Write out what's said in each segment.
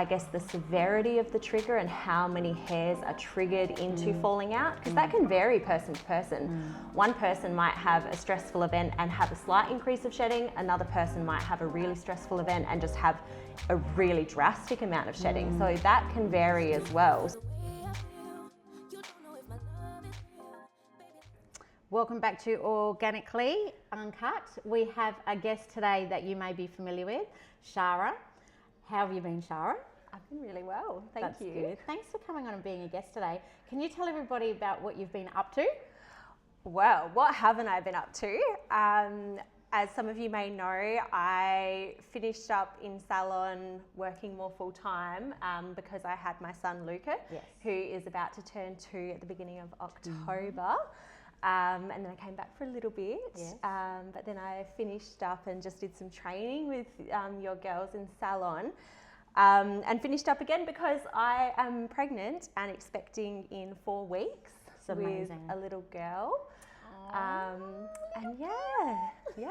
I guess, the severity of the trigger and how many hairs are triggered into falling out, because that can vary person to person. One person might have a stressful event and have a slight increase of shedding. Another person might have a really stressful event and just have a really drastic amount of shedding. So that can vary as well. Welcome back to Organically Uncut. We have a guest today that you may be familiar with, Shara. How have you been, Shara? I've been really well, thank you. Good. Thanks for coming on and being a guest today. Can you tell everybody about what you've been up to? Well, what haven't I been up to? As some of you may know, I finished up in Salon working more full time because I had my son Luca, who is about to turn 2 at the beginning of October. And then I came back for a little bit, but then I finished up and just did some training with your girls in Salon, and finished up again because I am pregnant and expecting in 4 weeks with a little girl. And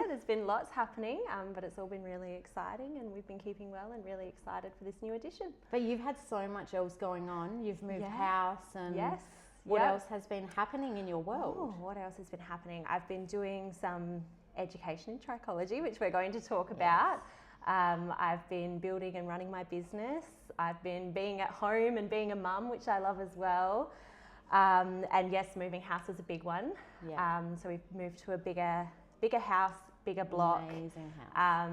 there's been lots happening, but it's all been really exciting, and we've been keeping well and really excited for this new edition. But you've had so much else going on. You've moved house and what else has been happening in your world? Oh, what else has been happening? I've been doing some education in trichology, which we're going to talk about. I've been building and running my business. I've been being at home and being a mum, which I love as well. And yes, moving house was a big one. So we've moved to a bigger house, bigger block. Amazing house.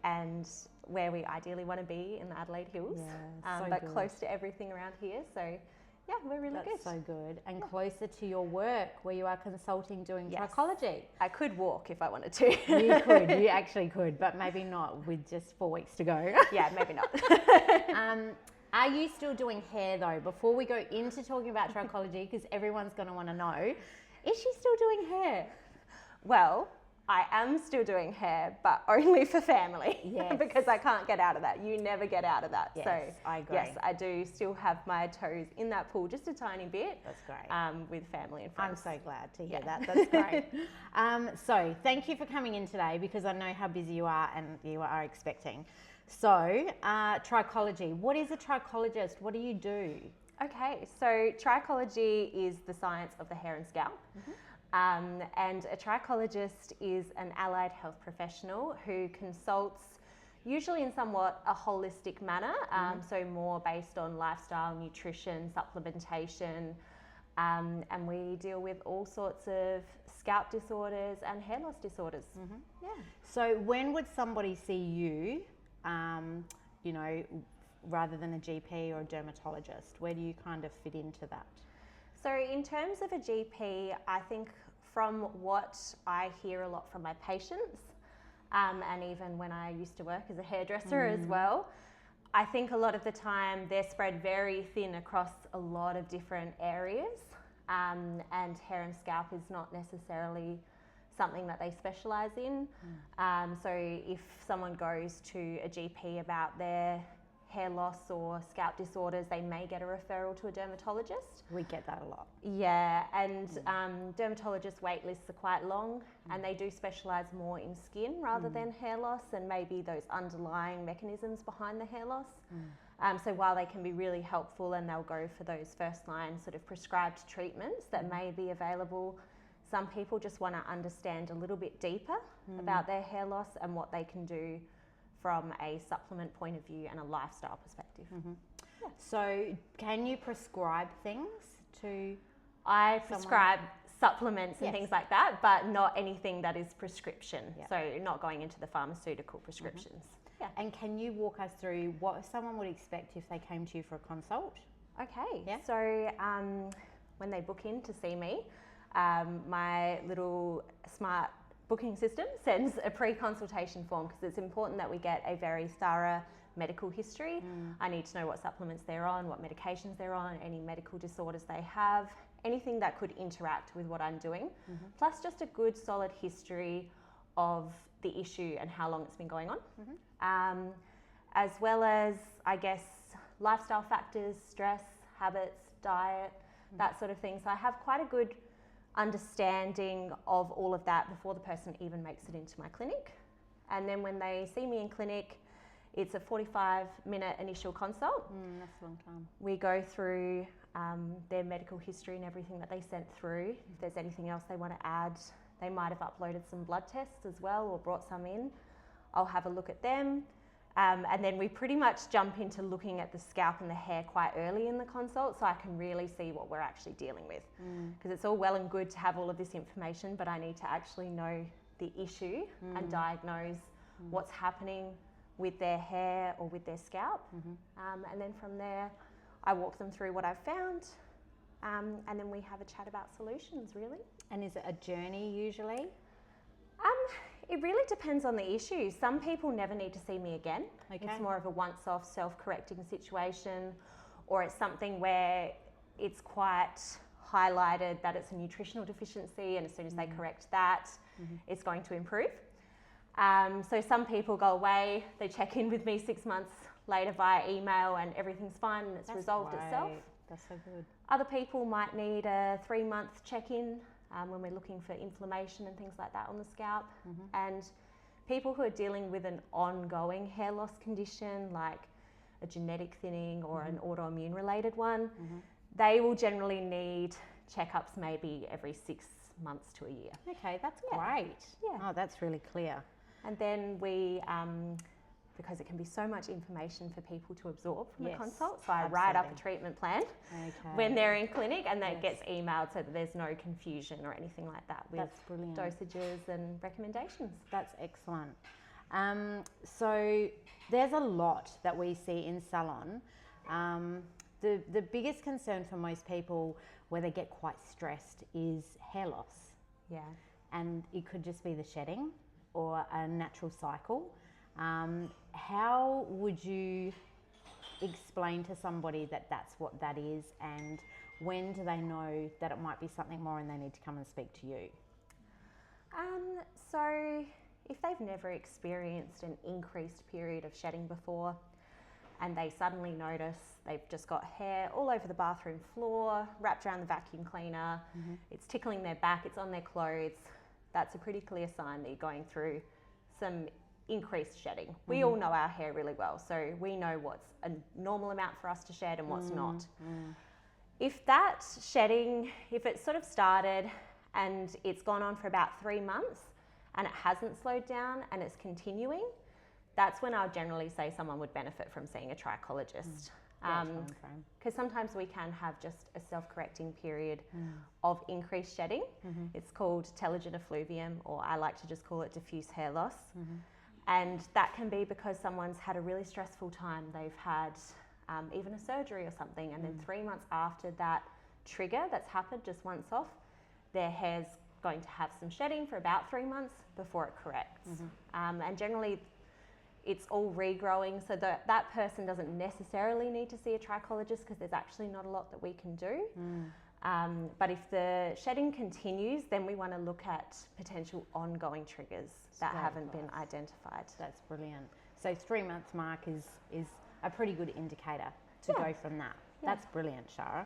And where we ideally want to be in the Adelaide Hills, but close to everything around here. So yeah, we're really good. That's so good. And closer to your work where you are consulting, doing trichology. I could walk if I wanted to. You could, you actually could, but maybe not with just 4 weeks to go. Yeah, maybe not. Are you still doing hair though? Before we go into talking about trichology, because everyone's going to want to know, is she still doing hair? Well, I am still doing hair, but only for family. Because I can't get out of that. You never get out of that. Yes, so I agree. Yes, I do still have my toes in that pool, just a tiny bit. That's great. With family and friends. I'm so glad to hear that. That's great. So thank you for coming in today, because I know how busy you are and you are expecting. So trichology. What is a trichologist? What do you do? Okay, so trichology is the science of the hair and scalp. And a trichologist is an allied health professional who consults usually in somewhat a holistic manner, so more based on lifestyle, nutrition, supplementation, and we deal with all sorts of scalp disorders and hair loss disorders. So when would somebody see you, rather than a GP or a dermatologist? Where do you kind of fit into that? So in terms of a GP, I think from what I hear a lot from my patients, and even when I used to work as a hairdresser as well, I think a lot of the time they're spread very thin across a lot of different areas, and hair and scalp is not necessarily something that they specialise in. So if someone goes to a GP about their hair loss or scalp disorders, they may get a referral to a dermatologist. We get that a lot. Yeah, and dermatologist wait lists are quite long, and they do specialise more in skin rather than hair loss and maybe those underlying mechanisms behind the hair loss. So while they can be really helpful and they'll go for those first line sort of prescribed treatments that may be available, some people just want to understand a little bit deeper about their hair loss and what they can do from a supplement point of view and a lifestyle perspective. So can you prescribe things to I prescribe supplements and things like that, but not anything that is prescription. So not going into the pharmaceutical prescriptions. And can you walk us through what someone would expect if they came to you for a consult? Okay, so when they book in to see me, my little smart booking system sends a pre-consultation form, because it's important that we get a very thorough medical history. I need to know what supplements they're on, what medications they're on, any medical disorders they have, anything that could interact with what I'm doing, plus just a good solid history of the issue and how long it's been going on, as well as, I guess, lifestyle factors, stress, habits, diet, that sort of thing. So I have quite a good understanding of all of that before the person even makes it into my clinic. And then when they see me in clinic, It's a 45-minute initial consult. That's a long time. We go through their medical history and everything that they sent through. If there's anything else they want to add, they might have uploaded some blood tests as well or brought some in. I'll have a look at them. And then we pretty much jump into looking at the scalp and the hair quite early in the consult, so I can really see what we're actually dealing with. Because it's all well and good to have all of this information, but I need to actually know the issue and diagnose what's happening with their hair or with their scalp. And then from there, I walk them through what I've found, and then we have a chat about solutions, really. And is it a journey usually? It really depends on the issue. Some people never need to see me again. Okay. It's more of a once-off self-correcting situation, or it's something where it's quite highlighted that it's a nutritional deficiency, and as soon as they correct that, it's going to improve. So some people go away, they check in with me 6 months later via email and everything's fine and it's resolved itself. That's so good. Other people might need a 3-month check-in when we're looking for inflammation and things like that on the scalp. And people who are dealing with an ongoing hair loss condition, like a genetic thinning or an autoimmune related one, they will generally need checkups maybe every 6 months to a year. Okay, that's great. Yeah. Oh, that's really clear. And then we, because it can be so much information for people to absorb from the consult, so I write up a treatment plan when they're in clinic, and that gets emailed so that there's no confusion or anything like that with dosages and recommendations. That's excellent. So there's a lot that we see in salon. The biggest concern for most people where they get quite stressed is hair loss. Yeah. And it could just be the shedding or a natural cycle. How would you explain to somebody that that's what that is, and when do they know that it might be something more and they need to come and speak to you? So if they've never experienced an increased period of shedding before and they suddenly notice they've just got hair all over the bathroom floor, wrapped around the vacuum cleaner, it's tickling their back, it's on their clothes, that's a pretty clear sign that you're going through some increased shedding. We all know our hair really well, so we know what's a normal amount for us to shed and what's not. If that shedding, if it sort of started and it's gone on for about 3 months and it hasn't slowed down and it's continuing, that's when I'll generally say someone would benefit from seeing a trichologist. Because sometimes we can have just a self-correcting period of increased shedding. It's called telogen effluvium, or I like to just call it diffuse hair loss. And that can be because someone's had a really stressful time. They've had even a surgery or something, and then 3 months after that trigger that's happened just once off, their hair's going to have some shedding for about 3 months before it corrects. And generally it's all regrowing, so that person doesn't necessarily need to see a trichologist because there's actually not a lot that we can do. But if the shedding continues, then we want to look at potential ongoing triggers that haven't been identified. That's brilliant. So 3 months mark is a pretty good indicator to go from that. That's brilliant, Shara.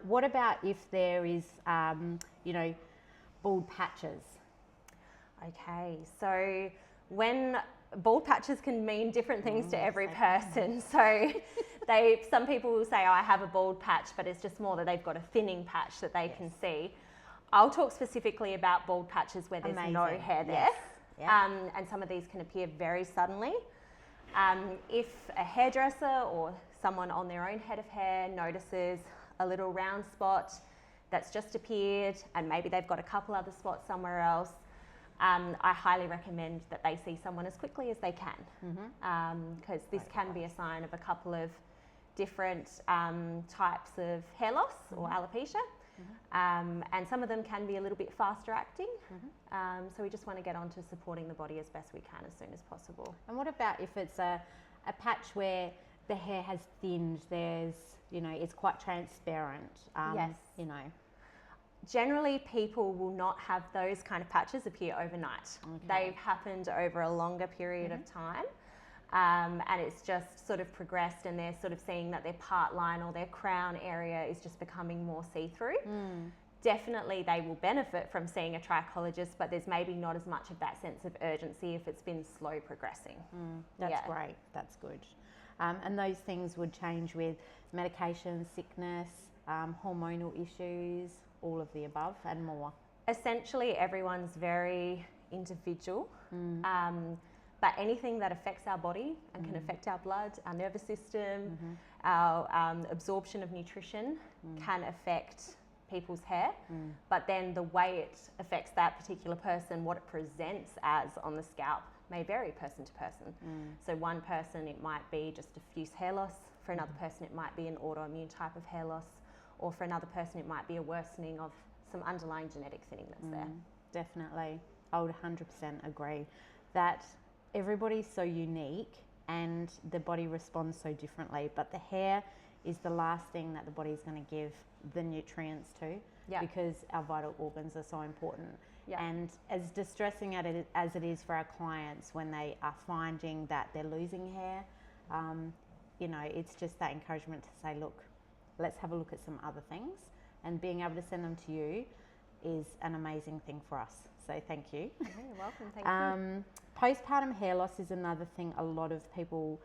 What about if there is, bald patches? Okay, so when bald patches can mean different things to every person. So some people will say, oh, I have a bald patch, but it's just more that they've got a thinning patch that they can see. I'll talk specifically about bald patches where there's no hair there. And some of these can appear very suddenly. If a hairdresser or someone on their own head of hair notices a little round spot that's just appeared, and maybe they've got a couple other spots somewhere else, I highly recommend that they see someone as quickly as they can, because this can be a sign of a couple of different types of hair loss or alopecia, and some of them can be a little bit faster acting, so we just want to get on to supporting the body as best we can as soon as possible. And what about if it's a patch where the hair has thinned, there's, it's quite transparent, Generally, people will not have those kind of patches appear overnight. They've happened over a longer period of time, and it's just sort of progressed, and they're sort of seeing that their part line or their crown area is just becoming more see-through. definitely they will benefit from seeing a trichologist, but there's maybe not as much of that sense of urgency if it's been slow progressing. That's great. That's good. And those things would change with medication, sickness, hormonal issues, all of the above and more. Essentially, everyone's very individual, but anything that affects our body and can affect our blood, our nervous system, our absorption of nutrition can affect people's hair, but then the way it affects that particular person, what it presents as on the scalp, may vary person to person. So one person, it might be just diffuse hair loss. For another person, it might be an autoimmune type of hair loss. Or for another person, it might be a worsening of some underlying genetic thinning that's there. Definitely. I would 100% agree that everybody's so unique and the body responds so differently, but the hair is the last thing that the body is going to give the nutrients to, because our vital organs are so important. And as distressing as it is for our clients when they are finding that they're losing hair, you know, it's just that encouragement to say, look, let's have a look at some other things, and being able to send them to you is an amazing thing for us. So thank you. Yeah, you're welcome. Thank you. Postpartum hair loss is another thing a lot of people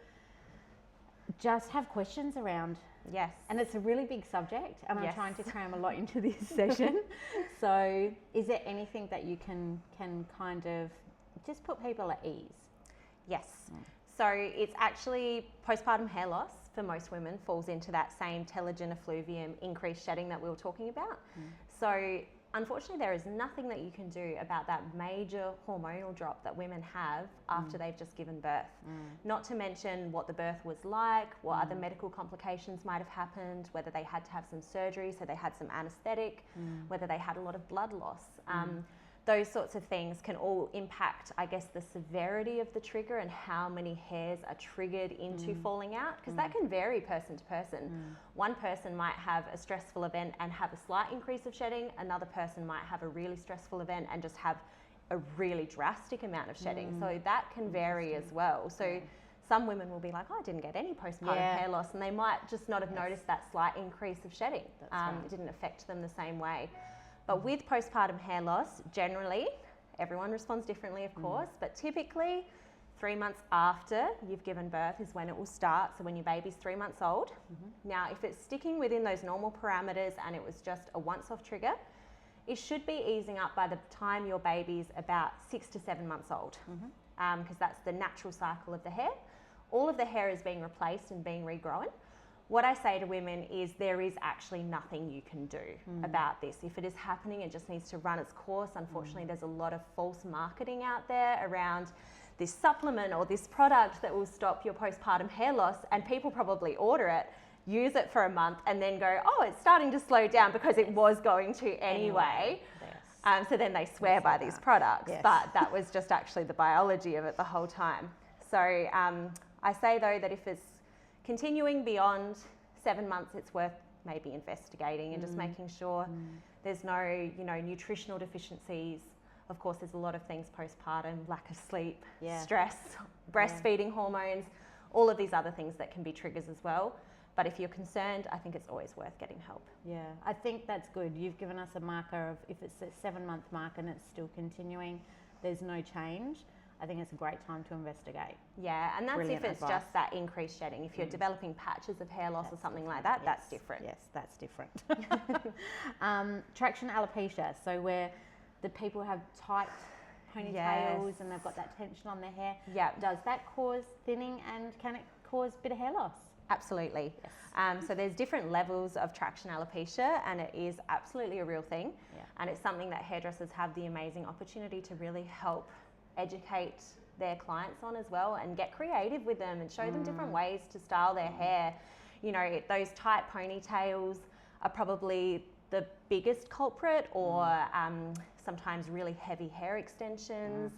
just have questions around. Yes. And it's a really big subject, and I'm trying to cram a lot into this session. So is there anything that you can kind of just put people at ease? Yes. So it's actually postpartum hair loss for most women falls into that same telogen effluvium increased shedding that we were talking about. So unfortunately, there is nothing that you can do about that major hormonal drop that women have after they've just given birth. Not to mention what the birth was like, what other medical complications might have happened, whether they had to have some surgery, so they had some anaesthetic, whether they had a lot of blood loss. Those sorts of things can all impact, I guess, the severity of the trigger and how many hairs are triggered into falling out, because that can vary person to person. One person might have a stressful event and have a slight increase of shedding. Another person might have a really stressful event and just have a really drastic amount of shedding. So that can vary as well. So some women will be like, oh, I didn't get any postpartum hair loss, and they might just not have noticed that slight increase of shedding. It didn't affect them the same way. But with postpartum hair loss, generally, everyone responds differently, of course, but typically 3 months after you've given birth is when it will start. So when your baby's 3 months old. Now, if it's sticking within those normal parameters and it was just a once-off trigger, it should be easing up by the time your baby's about 6 to 7 months old, because that's the natural cycle of the hair. All of the hair is being replaced and being regrown. What I say to women is there is actually nothing you can do about this. If it is happening, it just needs to run its course. Unfortunately, there's a lot of false marketing out there around this supplement or this product that will stop your postpartum hair loss, and people probably order it, use it for a month, and then go, oh, it's starting to slow down because it was going to anyway. So then they swear by these products, but that was just actually the biology of it the whole time. So I say, though, that if it's continuing beyond 7 months, it's worth maybe investigating and just making sure there's no, nutritional deficiencies. Of course, there's a lot of things postpartum, lack of sleep, stress, breastfeeding hormones, all of these other things that can be triggers as well. But if you're concerned, I think it's always worth getting help. Yeah, I think that's good. You've given us a marker of if it's a 7 month mark and it's still continuing, there's no change. I think it's a great time to investigate. Yeah, and that's Brilliant if it's advice. just that increased shedding. If you're developing patches of hair loss or something like that, that's different. Yes, that's different. Traction alopecia, so where the people have tight ponytails and they've got that tension on their hair. Yeah. Does that cause thinning, and can it cause a bit of hair loss? Absolutely. Yes. So there's different levels of traction alopecia, and it is absolutely a real thing. Yeah. And it's something that hairdressers have the amazing opportunity to really help educate their clients on as well, and get creative with them and show them different ways to style their hair. Those tight ponytails are probably the biggest culprit, or sometimes really heavy hair extensions,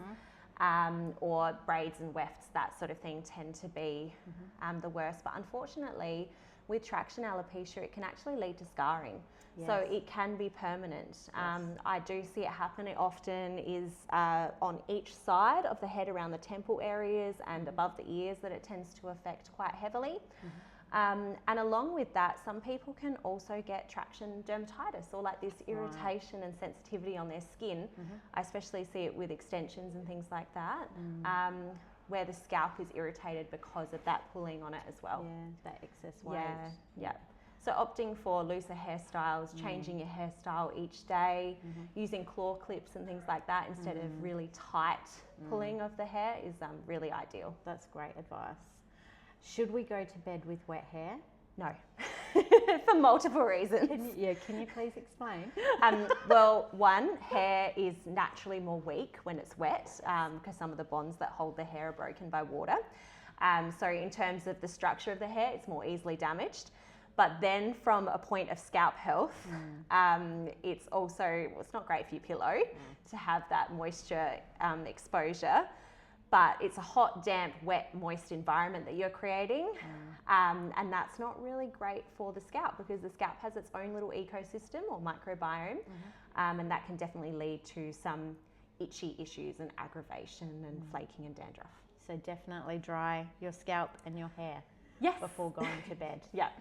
or braids and wefts, that sort of thing tend to be the worst. But unfortunately, with traction alopecia, it can actually lead to scarring. Yes. So it can be permanent. I do see it happen. It often is on each side of the head, around the temple areas and above the ears, that it tends to affect quite heavily. And along with that, some people can also get traction dermatitis or like this irritation and sensitivity on their skin. I especially see it with extensions and things like that, where the scalp is irritated because of that pulling on it as well. Yeah, that excess weight. Yeah. So opting for looser hairstyles, changing your hairstyle each day, using claw clips and things like that instead of really tight pulling of the hair is really ideal. That's great advice. Should we go to bed with wet hair? No, for multiple reasons. Can you please explain? Well, one, hair is naturally more weak when it's wet because some of the bonds that hold the hair are broken by water. So in terms of the structure of the hair, it's more easily damaged. But then from a point of scalp health, it's also, it's not great for your pillow to have that moisture exposure. But it's a hot, damp, wet, moist environment that you're creating. And that's not really great for the scalp because the scalp has its own little ecosystem or microbiome. And that can definitely lead to some itchy issues and aggravation and flaking and dandruff. So definitely dry your scalp and your hair before going to bed. Yes.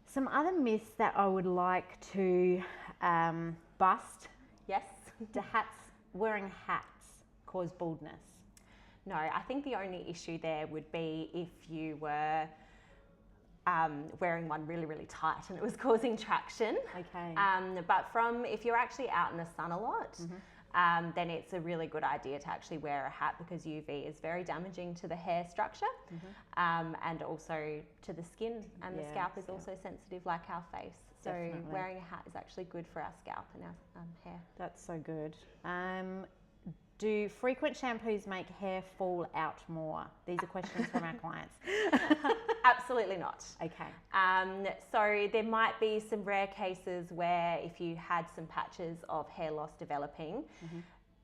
Some other myths that I would like to bust. Yes. Wearing hats cause baldness? No, I think the only issue there would be if you were wearing one really, really tight and it was causing traction. Okay. But if you're actually out in the sun a lot, then it's a really good idea to actually wear a hat because UV is very damaging to the hair structure and also to the skin, and the scalp is also sensitive like our face. So wearing a hat is actually good for our scalp and our hair. That's so good. Do frequent shampoos make hair fall out more? These are questions from our clients. Absolutely not. Okay. So there might be some rare cases where if you had some patches of hair loss developing,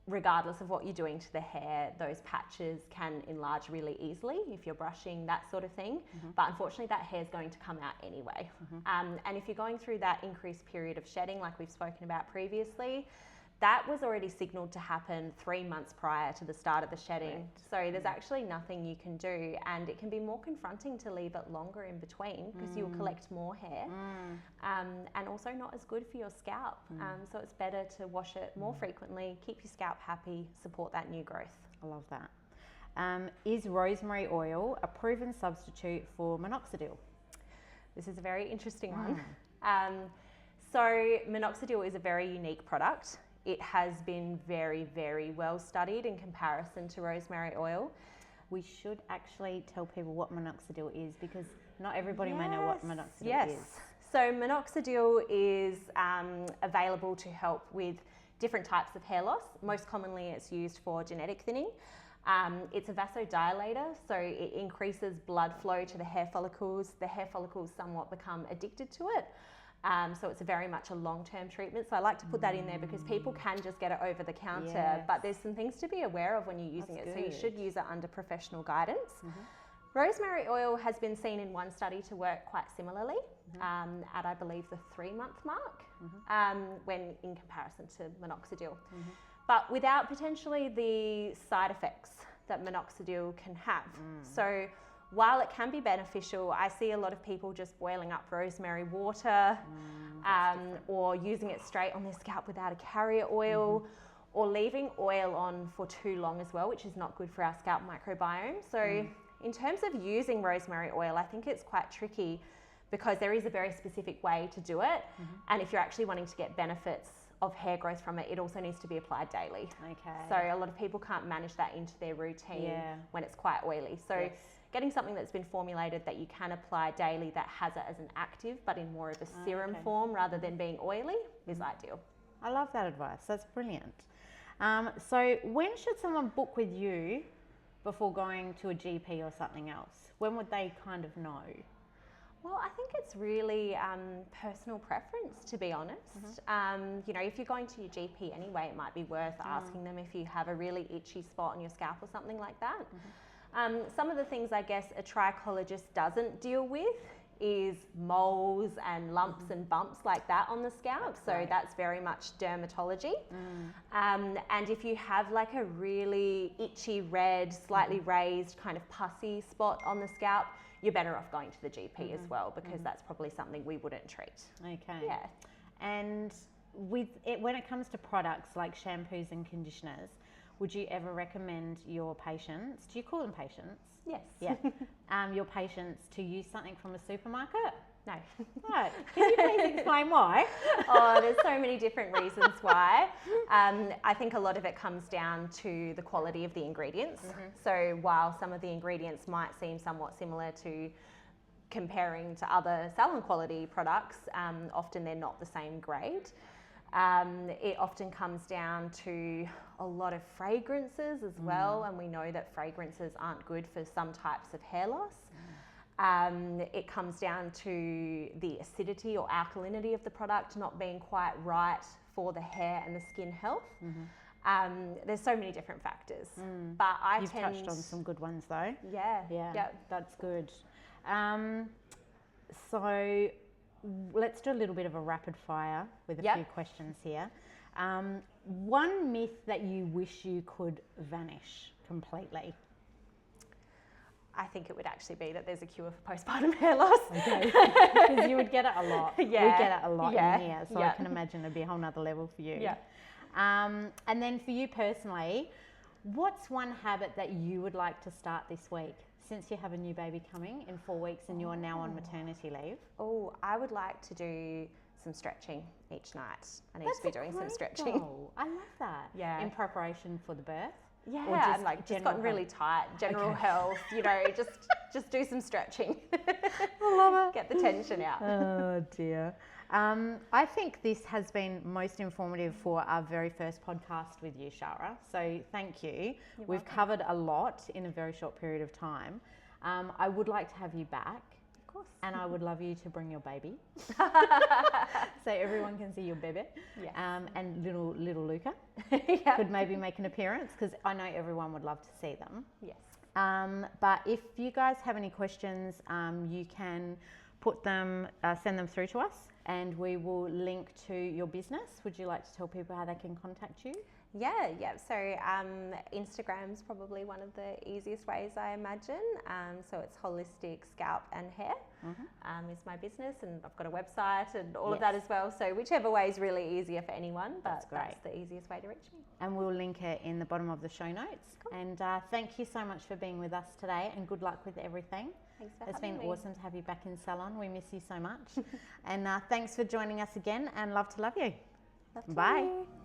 regardless of what you're doing to the hair, those patches can enlarge really easily if you're brushing, that sort of thing. But unfortunately, that hair is going to come out anyway. And if you're going through that increased period of shedding, like we've spoken about previously, that was already signalled to happen 3 months prior to the start of the shedding. So there's actually nothing you can do, and it can be more confronting to leave it longer in between because you'll collect more hair and also not as good for your scalp. So it's better to wash it more frequently, keep your scalp happy, support that new growth. I love that. Is rosemary oil a proven substitute for minoxidil? This is a very interesting one. So minoxidil is a very unique product. It has been very, very well studied in comparison to rosemary oil. We should actually tell people what minoxidil is because not everybody may know what minoxidil is. So minoxidil is available to help with different types of hair loss. Most commonly it's used for genetic thinning. It's a vasodilator, so it increases blood flow to the hair follicles. The hair follicles somewhat become addicted to it. So it's very much a long-term treatment. So I like to put that in there because people can just get it over the counter, but there's some things to be aware of when you're using it. So you should use it under professional guidance. Rosemary oil has been seen in one study to work quite similarly at, I believe, the 3-month mark when in comparison to minoxidil. But without potentially the side effects that minoxidil can have. So while it can be beneficial, I see a lot of people just boiling up rosemary water or using it straight on their scalp without a carrier oil or leaving oil on for too long as well, which is not good for our scalp microbiome. So in terms of using rosemary oil, I think it's quite tricky because there is a very specific way to do it. And if you're actually wanting to get benefits of hair growth from it, it also needs to be applied daily. So a lot of people can't manage that into their routine when it's quite oily. So getting something that's been formulated that you can apply daily that has it as an active but in more of a serum form rather than being oily is ideal. I love that advice. That's brilliant. So when should someone book with you before going to a GP or something else? When would they kind of know? Well, I think it's really personal preference, to be honest. You know, if you're going to your GP anyway, it might be worth asking them if you have a really itchy spot on your scalp or something like that. Some of the things I guess a trichologist doesn't deal with is moles and lumps and bumps like that on the scalp. So that's very much dermatology. And if you have like a really itchy, red, slightly raised kind of pussy spot on the scalp, you're better off going to the GP as well, because that's probably something we wouldn't treat. Okay. Yeah. And with it, when it comes to products like shampoos and conditioners, would you ever recommend your patients, do you call them patients? Yes. Yeah. Your patients to use something from a supermarket? No. Right. Can you please explain why? Oh, there's so many different reasons why. I think a lot of it comes down to the quality of the ingredients. So while some of the ingredients might seem somewhat similar to comparing to other salon quality products, often they're not the same grade. It often comes down to a lot of fragrances as well, and we know that fragrances aren't good for some types of hair loss. It comes down to the acidity or alkalinity of the product not being quite right for the hair and the skin health. There's so many different factors, but You've touched on some good ones though. Yeah, That's good. So let's do a little bit of a rapid fire with a few questions here. One myth that you wish you could vanish completely? I think it would actually be that there's a cure for postpartum hair loss. Okay. Because you would get it a lot. We get it a lot in here, so I can imagine it'd be a whole nother level for you. And then for you personally, what's one habit that you would like to start this week? Since you have a new baby coming in 4 weeks and you're now on maternity leave. Oh, I would like to do some stretching each night. I need to be doing some stretching. Goal. I love that. Yeah. In preparation for the birth? Yeah, or I'm like just gotten really tight. General health, you know, just do some stretching. I love it. Get the tension out. Oh dear. I think this has been most informative for our very first podcast with you, Shara. So thank you. We've covered a lot in a very short period of time. I would like to have you back. Of course. And I would love you to bring your baby. So everyone can see your baby. Yes. And little Luca could maybe make an appearance, because I know everyone would love to see them. Yes. But if you guys have any questions, you can put them, send them through to us, and we will link to your business. Would you like to tell people how they can contact you? Yeah. So Instagram's probably one of the easiest ways, I imagine. So it's Holistic Scalp and Hair is my business, and I've got a website and all of that as well. So whichever way is really easier for anyone, but that's the easiest way to reach me. And we'll link it in the bottom of the show notes. Cool. And thank you so much for being with us today, and good luck with everything. Thanks for having me. It's been awesome to have you back in Salon. We miss you so much. And thanks for joining us again, and love to love you. Love to Bye. love you.